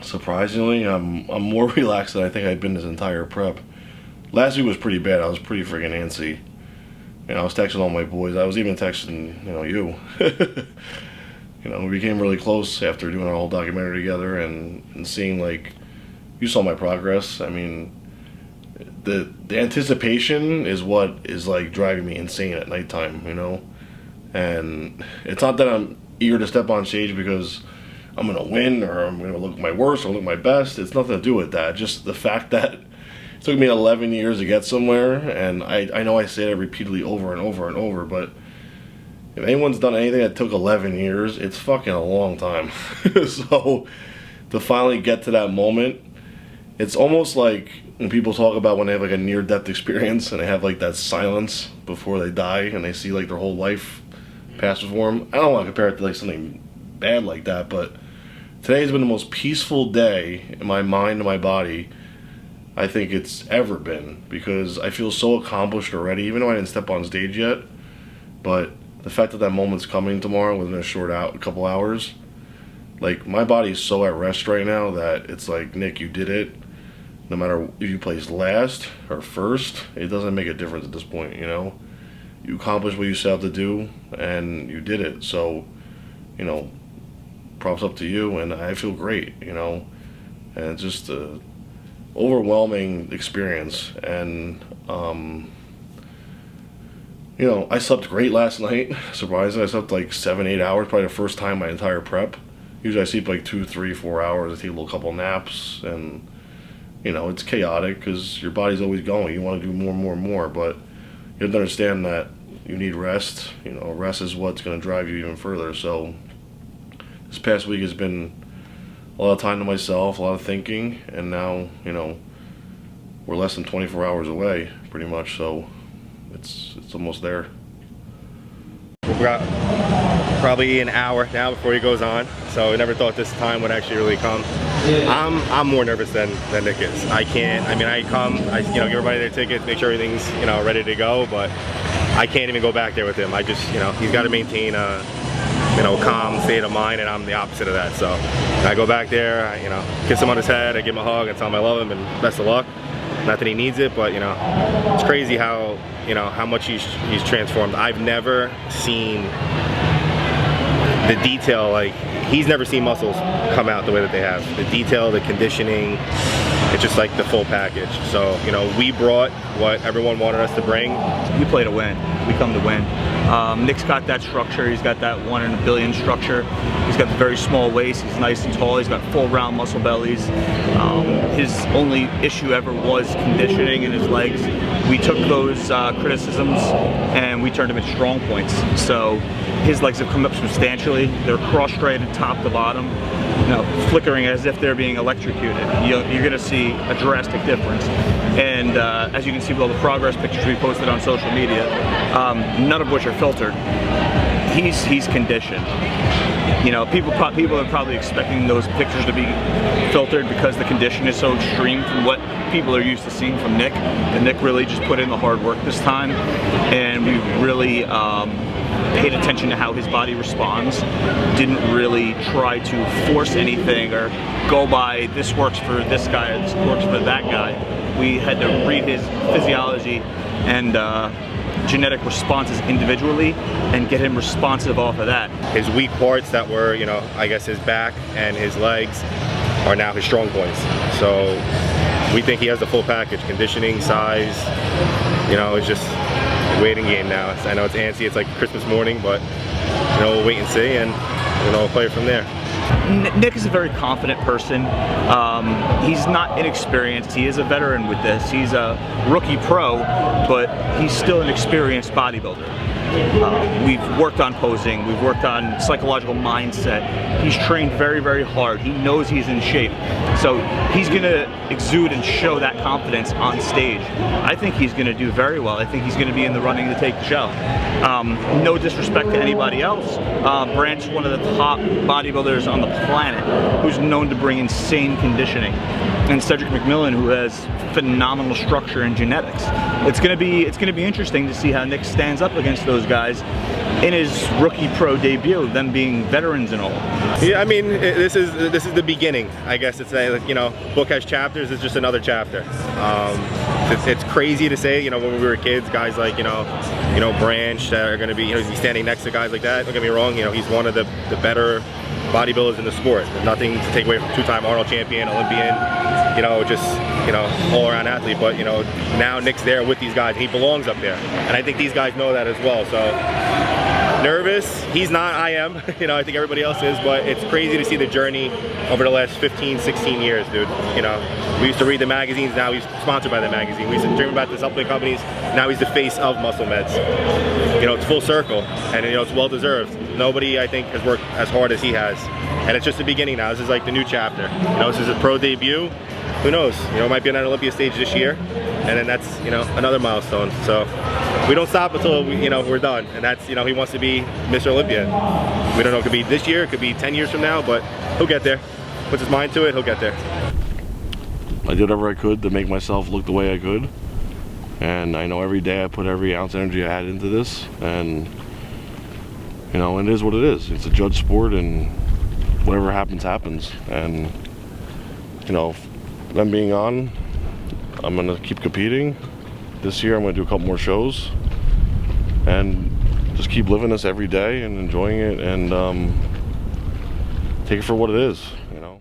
Surprisingly, I'm more relaxed than I think I've been this entire prep. Last week was pretty bad. I was pretty friggin' antsy. I was texting all my boys. I was even texting, you. We became really close after doing our whole documentary together and seeing, like, you saw my progress. I mean, the anticipation is what is, like, driving me insane at nighttime, And it's not that I'm eager to step on stage because I'm going to win or I'm going to look my worst or look my best. It's nothing to do with that. Just the fact that it took me 11 years to get somewhere, and I know I say that repeatedly over and over and over, but if anyone's done anything that took 11 years, it's fucking a long time. So to finally get to that moment, it's almost like when people talk about when they have like a near-death experience and they have like that silence before they die and they see like their whole life pass before them. I don't want to compare it to like something bad like that, but today has been the most peaceful day in my mind and my body I think it's ever been, because I feel so accomplished already, even though I didn't step on stage yet. But the fact that that moment's coming tomorrow within a couple hours, like, my body's so at rest right now that it's like, Nick, you did it. No matter if you placed last or first, it doesn't make a difference at this point, You accomplished what you set out to do, and you did it. So, props up to you, and I feel great, And it's just a overwhelming experience. And, I slept great last night. Surprisingly, I slept like 7-8 hours, probably the first time my entire prep. Usually I sleep like 2, 3, 4 hours. I take a little couple naps, and it's chaotic because your body's always going. You want to do more and more and more, but you have to understand that you need rest. Rest is what's going to drive you even further. So this past week has been a lot of time to myself, a lot of thinking, and now, we're less than 24 hours away, pretty much, so it's almost there. We've got probably an hour now before he goes on, so I never thought this time would actually really come. I'm more nervous than Nick is. I come, give everybody their tickets, make sure everything's, ready to go, but I can't even go back there with him. I just, he's got to maintain a, calm state of mind, and I'm the opposite of that. So I go back there, I, kiss him on his head, I give him a hug, and tell him I love him and best of luck. Not that he needs it, but it's crazy how how much he's transformed. I've never seen the detail, like, he's never seen muscles come out the way that they have. The detail, the conditioning, it's just like the full package. So, we brought what everyone wanted us to bring. We play to win. We come to win. Nick's got that structure. He's got that 1 in a billion structure. He's got the very small waist. He's nice and tall. He's got full round muscle bellies. His only issue ever was conditioning in his legs. We took those criticisms and we turned them into strong points. So his legs have come up substantially. They're cross-straighted top to bottom, flickering as if they're being electrocuted. You're going to see a drastic difference. And as you can see with all the progress pictures we posted on social media, none of which are filtered, he's conditioned. People are probably expecting those pictures to be filtered because the condition is so extreme from what people are used to seeing from Nick. And Nick really just put in the hard work this time, and we really paid attention to how his body responds. Didn't really try to force anything or go by this works for this guy or this works for that guy. We had to read his physiology and genetic responses individually and get him responsive off of that. His weak parts that were, I guess his back and his legs are now his strong points. So we think he has the full package, conditioning, size, it's just a waiting game now. I know it's antsy, it's like Christmas morning, but we'll wait and see, and we'll play it from there. Nick is a very confident person. He's not inexperienced. He is a veteran with this. He's a rookie pro, but he's still an experienced bodybuilder. We've worked on posing. We've worked on psychological mindset. He's trained very, very hard. He knows he's in shape. So he's going to exude and show that confidence on stage. I think he's going to do very well. I think he's going to be in the running to take the show. No disrespect to anybody else. Brant's one of the top bodybuilders on the planet who's known to bring insane conditioning. And Cedric McMillan, who has phenomenal structure and genetics. It's going to be interesting to see how Nick stands up against those those guys in his rookie pro debut, them being veterans and all. Yeah, I mean, this is the beginning. I guess it's like, you know, book has chapters. It's just another chapter. It's crazy to say, you know, when we were kids, guys like, you know, Branch that are going to be, you know, he's standing next to guys like that. Don't get me wrong, you know, he's one of the better bodybuilders in the sport. There's nothing to take away from two-time Arnold champion, Olympian, you know, just, you know, all-around athlete. But, you know, now Nick's there with these guys, and he belongs up there. And I think these guys know that as well. So nervous, he's not, I am, you know, I think everybody else is, but it's crazy to see the journey over the last 15, 16 years, dude. You know, we used to read the magazines, now he's sponsored by the magazine. We used to dream about the supplement companies, now he's the face of Muscle Meds. You know, it's full circle, and, you know, it's well-deserved. Nobody, I think, has worked as hard as he has. And it's just the beginning now. This is like the new chapter. You know, this is his pro debut. Who knows? You know, it might be on an Olympia stage this year, and then that's, you know, another milestone. So we don't stop until we, you know, we're done. And that's, you know, he wants to be Mr. Olympia. We don't know, it could be this year, it could be 10 years from now, but he'll get there. Puts his mind to it, he'll get there. I did whatever I could to make myself look the way I could. And I know every day I put every ounce of energy I had into this. And, you know, it is what it is. It's a judge sport, and whatever happens, happens. And, you know, them being on, I'm gonna keep competing. This year I'm gonna do a couple more shows and just keep living this every day and enjoying it, and take it for what it is, you know.